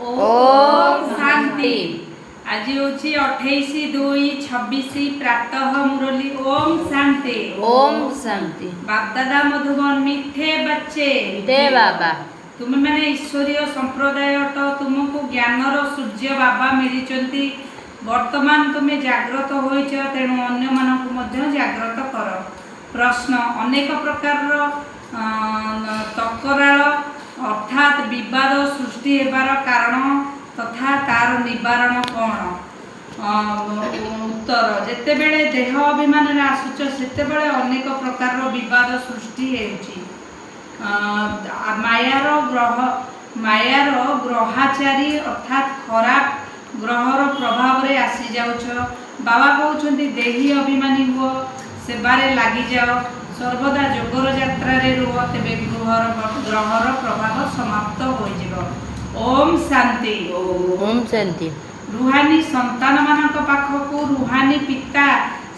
ओम शांति। आज होची 28/2/26 प्रातः मुरली। ओम शांति। ओम शांति। बाप दादा मधुबन मिठे बच्चे दे बाबा तुम मैंने ईश्वरीय संप्रदाय तो तुमको ज्ञानर सूर्य बाबा मिली वर्तमान तुम्हें जाग्रत होइछ तेणु अन्य मानक मध्य जाग्रत कर। प्रश्न अनेक प्रकार तकराल अर्थात विवाद सृष्टि हेबार कारण तथा तार निवारण कौन? उत्तर जेते बेले देह अभिमान आसुच सेते बेले अनेक प्रकार विवाद सृष्टि हेउची। मायार ग्रहाचारी अर्थात खराब ग्रहर प्रभाव रे आसी जाउछ। बाबा कहउछंती देही अभिमानी हुओ सेबारे लागि जाओ सर्वदा जोगर यात्रा रे रुह तेबे ग्रहर प्रभाव समाप्त हो जिवो। ओम शांति। ओम शांति। रुहानी संतान मानक पाखकु रुहानी पिता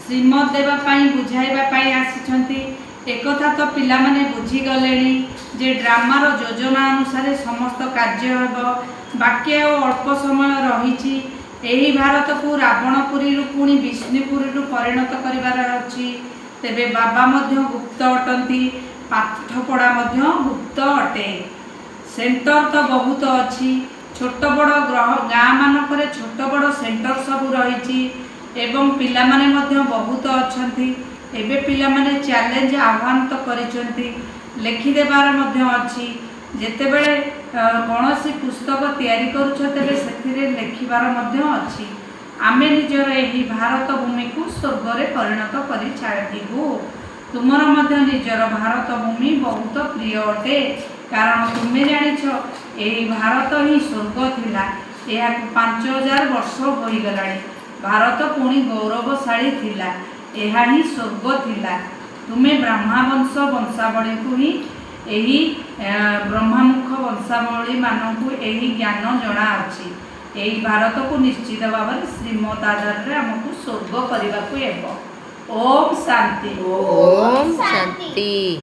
श्रीमत देवा पाई बुझाइबा पाई आसिछंती। एकथा तो पिला माने बुझी गलेनी जे ड्रामार योजना अनुसार समस्त कार्य हेबो। बाकी अल्प समय रहिछि। एही भारत को रावणपुरी पुणी विष्णुपुरी परिणत करिबार अछि। तेबे बाबा मध्य गुप्त अटंती पाठपढ़ा मध्य गुप्त अटे। सेंटर तो बहुत अच्छी छोट बड़ ग्रह गाँ मानक छोट बड़ सेंटर सब रही एवं पिला माने मध्य बहुत अच्छी। एबे पिला माने चैलेंज आह्वान तो करिसेंती लेखिदेबार मध्य अच्छी। जेतेबेले कौनसी पुस्तक तैयारी करुछ तेबे सेथिरे लेखिबार मध्य अच्छी। आमे निजर एही भारत भूमि को स्वर्ग रे परिणत करि छाड़िबु। तुमर मध्य निजर भारत भूमि बहुत प्रिय अटे कारण तुमे जानिछ एही भारत ही स्वर्ग थिला। एहा 5000 वर्ष होई गलानी। भारत पुणी गौरवशाली थिला। एहा ही स्वर्ग थिला। तुमे ब्रह्मा वंश वंशावली को ही एही ब्रह्मामुख वंशावली मानकु एही ज्ञान जणा अछि। एही भारत को निश्चित भाव में श्रीमत आधार रे हमकु स्वर्ग करने को। ओम शांति। ओम शांति।